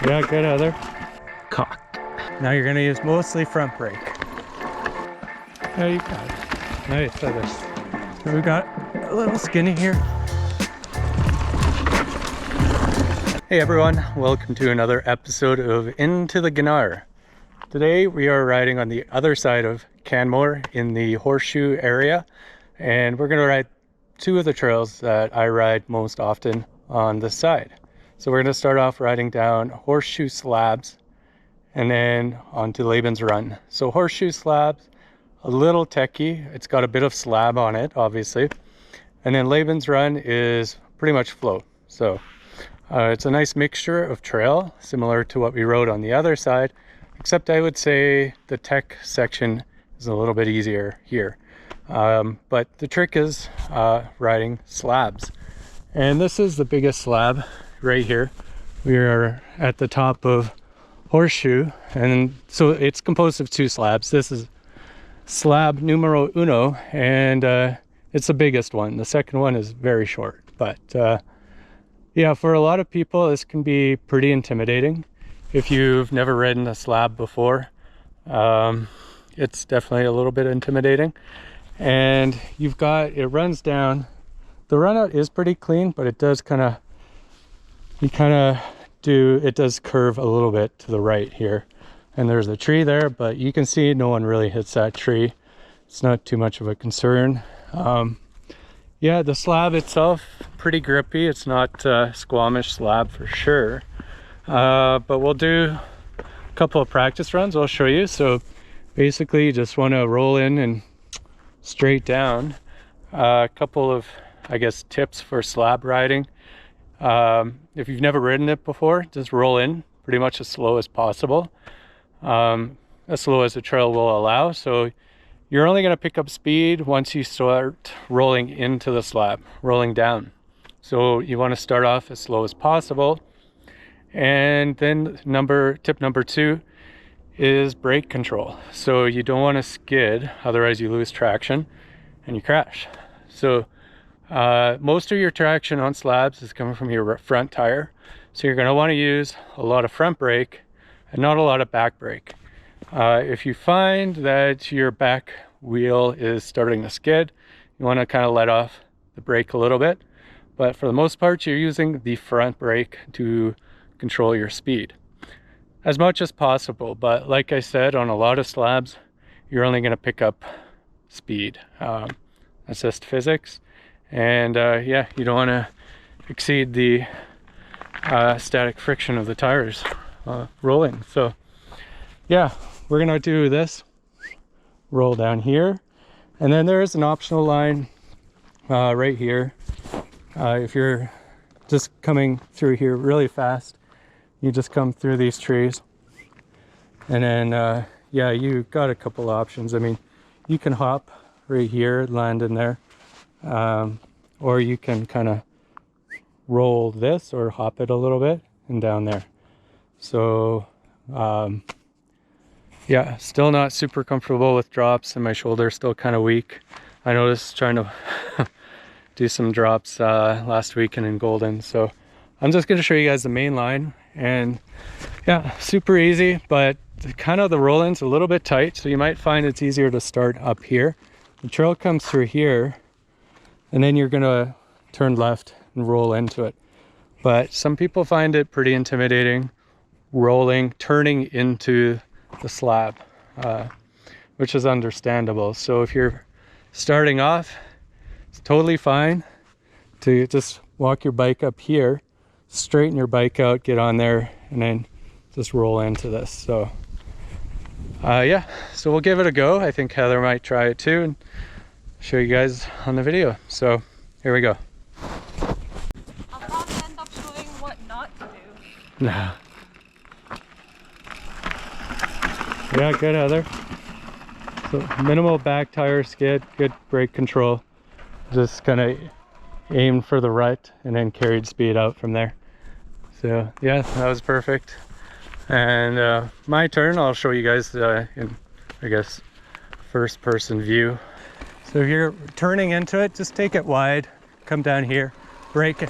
Yeah, good, Heather. Cock. Now you're gonna use mostly front brake. Yeah, you got it. Nice, Heather. So we got a little skinny here. Hey everyone, welcome to another episode of Into the G-Nar. Today we are riding on the other side of Canmore in the Horseshoe area, and we're going to ride two of the trails that I ride most often on this side. So we're going to start off riding down Horseshoe Slabs and then onto Laban's Run. So Horseshoe Slabs, a little techy, it's got a bit of slab on it obviously, and then Laban's Run is pretty much flow. So it's a nice mixture of trail, similar to what we rode on the other side, except I would say the tech section is a little bit easier here. But the trick is riding slabs. And this is the biggest slab right here. We are at the top of Horseshoe, and so it's composed of two slabs. This is slab numero uno, and it's the biggest one. The second one is very short, but yeah, for a lot of people, this can be pretty intimidating. If you've never ridden a slab before, it's definitely a little bit intimidating. And it runs down. The run out is pretty clean, but it does it does curve a little bit to the right here. And there's a tree there, but you can see no one really hits that tree. It's not too much of a concern. Yeah, the slab itself, pretty grippy. It's not Squamish slab for sure. But we'll do a couple of practice runs. I'll show you. So basically you just want to roll in and straight down. A couple of, I guess, tips for slab riding. If you've never ridden it before, just roll in pretty much as slow as possible. As slow as the trail will allow. So you're only going to pick up speed once you start rolling into the slab, rolling down. So you want to start off as slow as possible. And then tip number 2 is brake control. So you don't want to skid, otherwise you lose traction and you crash. So most of your traction on slabs is coming from your front tire. So you're going to want to use a lot of front brake and not a lot of back brake. If you find that your back wheel is starting to skid, you want to kind of let off the brake a little bit. But for the most part, you're using the front brake to control your speed as much as possible. But like I said, on a lot of slabs, you're only going to pick up speed. That's just physics. And yeah, you don't want to exceed the static friction of the tires rolling. So yeah, we're gonna do this, roll down here, and then there is an optional line right here. If you're just coming through here really fast, you just come through these trees, and then yeah, you got a couple options. I mean, you can hop right here, land in there, or you can kind of roll this or hop it a little bit and down there. So yeah, still not super comfortable with drops, and my shoulder's still kind of weak. I noticed trying to do some drops last weekend in Golden. So I'm just going to show you guys the main line, and yeah, super easy, but kind of the roll-in's a little bit tight, so you might find it's easier to start up here. The trail comes through here, and then you're going to turn left and roll into it. But some people find it pretty intimidating turning into the slab, which is understandable. So if you're starting off, it's totally fine to just walk your bike up here, straighten your bike out, get on there, and then just roll into this. So yeah, so we'll give it a go. I think Heather might try it too and show you guys on the video. So here we go. I'll probably end up showing what not to do. Nah. Yeah, good, Heather. So minimal back tire skid, good brake control. Just kind of aimed for the right and then carried speed out from there. So yeah, that was perfect. And my turn, I'll show you guys in, I guess, first person view. So if you're turning into it, just take it wide, come down here, brake it,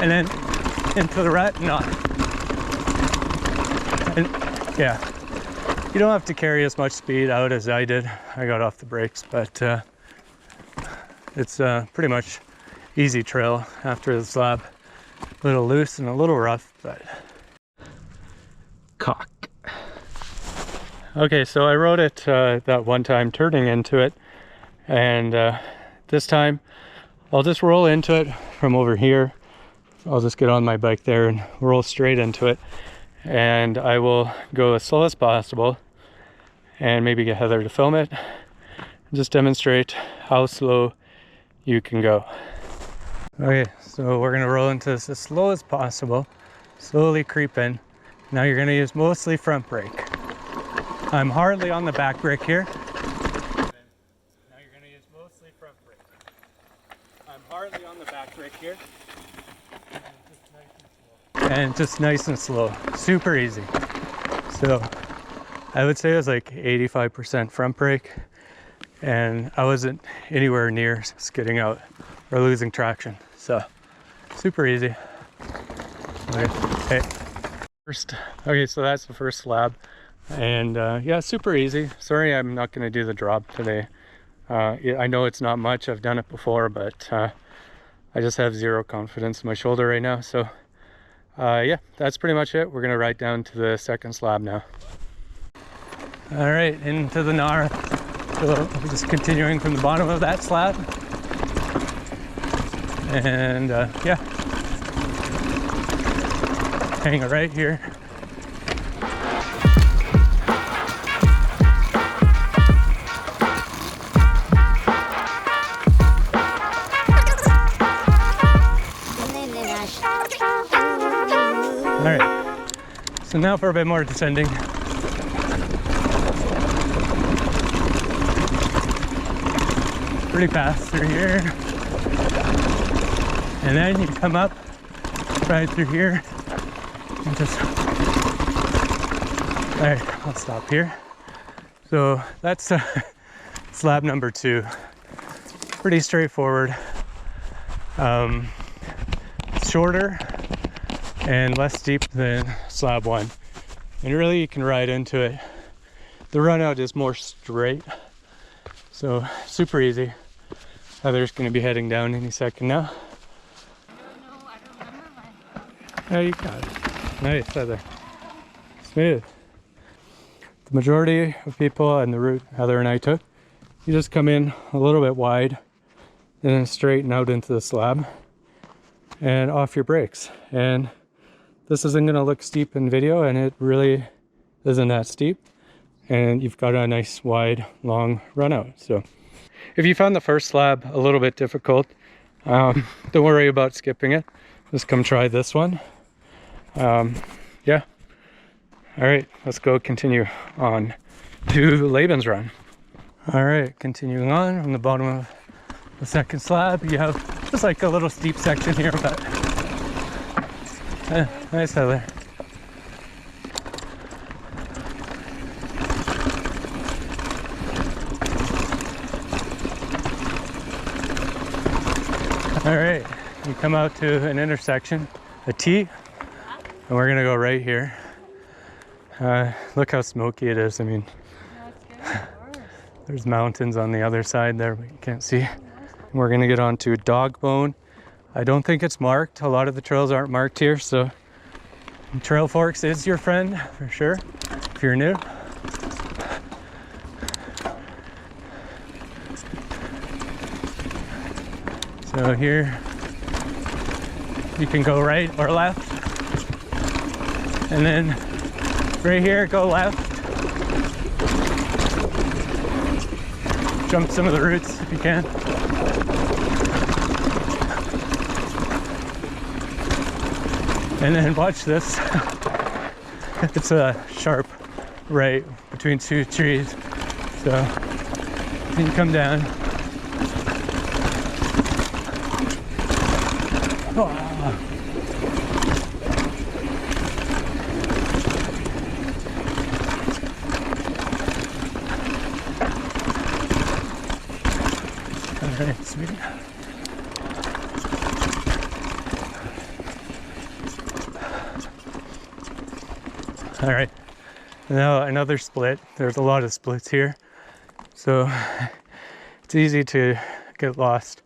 and then into the rut, not. And yeah, you don't have to carry as much speed out as I did. I got off the brakes, but it's pretty much easy trail after the slab. A little loose and a little rough, but cock. Okay, so I rode it that one time turning into it, and this time I'll just roll into it from over here. I'll just get on my bike there and roll straight into it, and I will go as slow as possible and maybe get Heather to film it and just demonstrate how slow you can go. Okay, so we're gonna roll into this as slow as possible, slowly creep in. Now you're gonna use mostly front brake. I'm hardly on the back brake here. Now you're gonna use mostly front brake. I'm hardly on the back brake here. And just nice and slow, super easy. So I would say it was like 85% front brake, and I wasn't anywhere near skidding out or losing traction. So super easy. Okay, okay, so that's the first slab, and yeah, super easy. Sorry, I'm not going to do the drop today. I know it's not much. I've done it before, but I just have zero confidence in my shoulder right now. So yeah, that's pretty much it. We're gonna ride down to the second slab now. All right, into the Gnar. So we're just continuing from the bottom of that slab. And yeah, hang it right here. All right, so now for a bit more descending. Pretty fast through here. And then you come up right through here and just, all right, I'll stop here. So that's slab number 2. Pretty straightforward. Shorter and less steep than slab 1, and really you can ride into it. The run out is more straight, so super easy. Heather's going to be heading down any second now. I don't remember my... Oh, you got it. Nice, Heather. Smooth. The majority of people and the route Heather and I took, you just come in a little bit wide and then straighten out into the slab and off your brakes. And this isn't going to look steep in video, and it really isn't that steep. And you've got a nice wide long run out. So if you found the first slab a little bit difficult, don't worry about skipping it. Just come try this one. Yeah. All right, let's go continue on to Laban's run. All right, continuing on from the bottom of the second slab, you have just like a little steep section here, but nice, Heather. All right, you come out to an intersection, a T, and we're gonna go right here. Look how smoky it is. I mean, there's mountains on the other side there, but you can't see. We're gonna get on to Dogbone. I don't think it's marked. A lot of the trails aren't marked here, so Trail Forks is your friend for sure if you're new. So here you can go right or left, and then right here go left. Jump some of the roots if you can. And then watch this. It's a sharp right between 2 trees. So you can come down. Oh. All right, sweet. All right, now another split. There's a lot of splits here, so it's easy to get lost,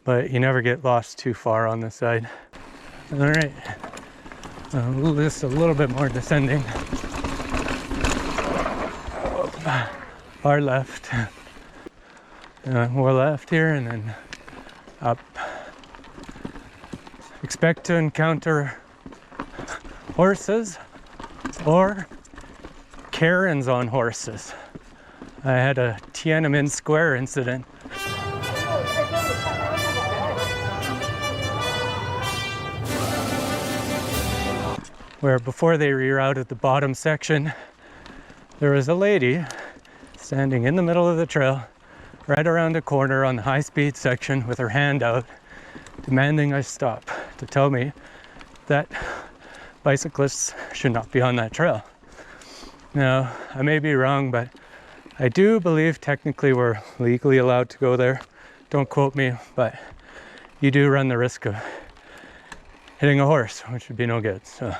but you never get lost too far on this side. All right, this is a little bit more descending. Far left, more left here, and then up. Expect to encounter horses or Karens on horses. I had a Tiananmen Square incident. Where before they rerouted the bottom section, there was a lady standing in the middle of the trail, right around a corner on the high-speed section with her hand out, demanding I stop to tell me that bicyclists should not be on that trail. Now, I may be wrong, but I do believe technically we're legally allowed to go there. Don't quote me, but you do run the risk of hitting a horse, which would be no good. So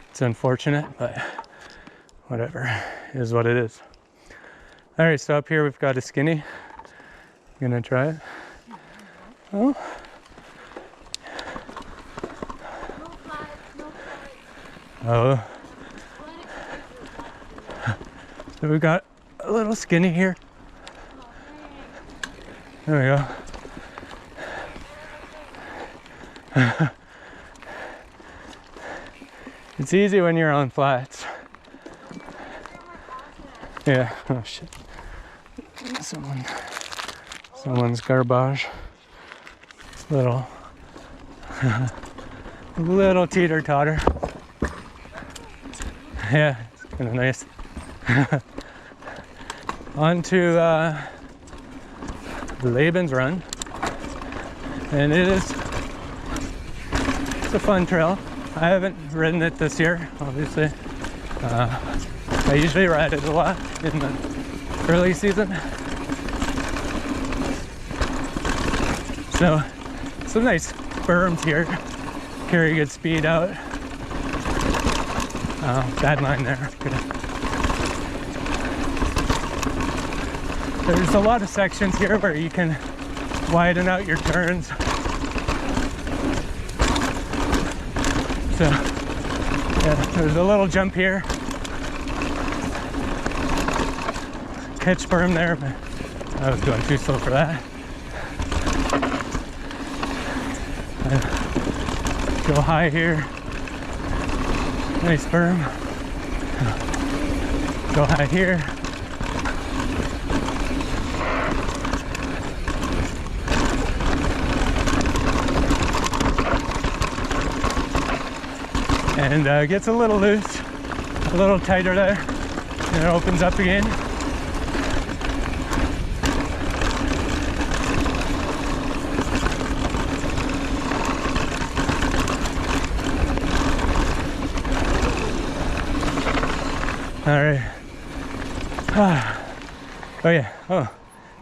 it's unfortunate, but whatever, it is what it is. All right, so up here we've got a skinny. You gonna try it? Oh. Oh. So we got a little skinny here. There we go. It's easy when you're on flats. Yeah. Oh shit. Someone's garbage. Little little teeter totter. Yeah, it's kind of nice. On to Laban's run, and it's a fun trail. I haven't ridden it this year, obviously. I usually ride it a lot in the early season. So, some nice berms here. Carry good speed out. Bad line there. There's a lot of sections here where you can widen out your turns. So, yeah, there's a little jump here. Catch berm there, but I was going too slow for that. Go high here. Nice berm. Go high here. And gets a little loose, a little tighter there, and it opens up again. All right. Oh yeah, oh,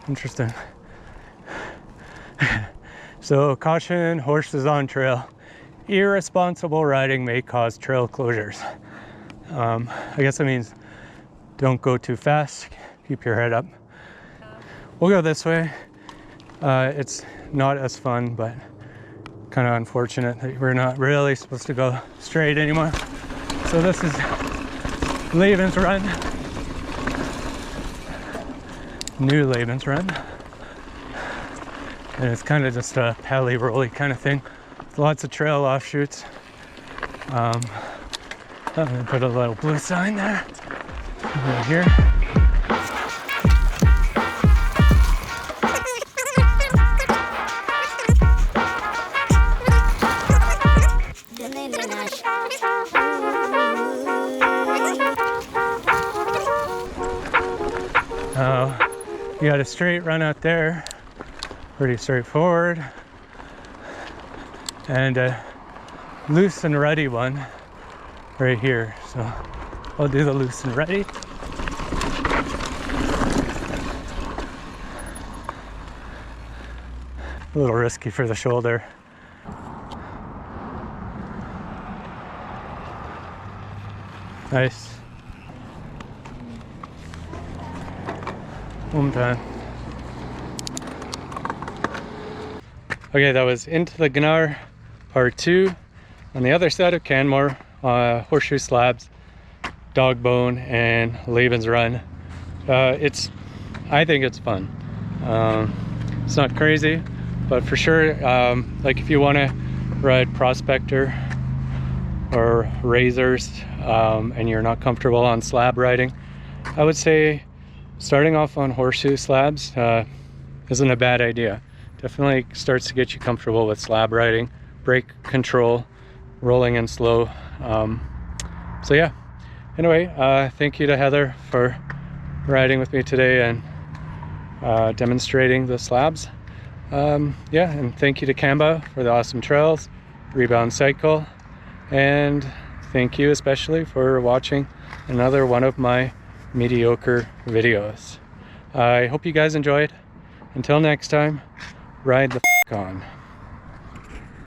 interesting. So caution, horses on trail. Irresponsible riding may cause trail closures. I guess that means don't go too fast, keep your head up. We'll go this way. It's not as fun, but kind of unfortunate that we're not really supposed to go straight anymore. So this is Leben's run. New Leben's run. And it's kind of just a pally-rolly kind of thing. Lots of trail offshoots. I'm gonna put a little blue sign there. Right here. You got a straight run out there. Pretty straightforward. And a loose and ready one right here. So I'll do the loose and ready. A little risky for the shoulder. Nice. Home time. Okay, that was Into the G-Nar part 2. On the other side of Canmore, Horseshoe Slabs, Dogbone, and Leben's Run. I think it's fun. It's not crazy, but for sure, like if you want to ride Prospector or Razors and you're not comfortable on slab riding, I would say starting off on Horseshoe Slabs isn't a bad idea. Definitely starts to get you comfortable with slab riding, brake control, rolling in slow. So yeah, anyway, thank you to Heather for riding with me today and demonstrating the slabs. Yeah, and thank you to Canmore for the awesome trails, Rebound Cycle, and thank you especially for watching another one of my mediocre videos. I hope you guys enjoyed. Until next time, ride the f*** on.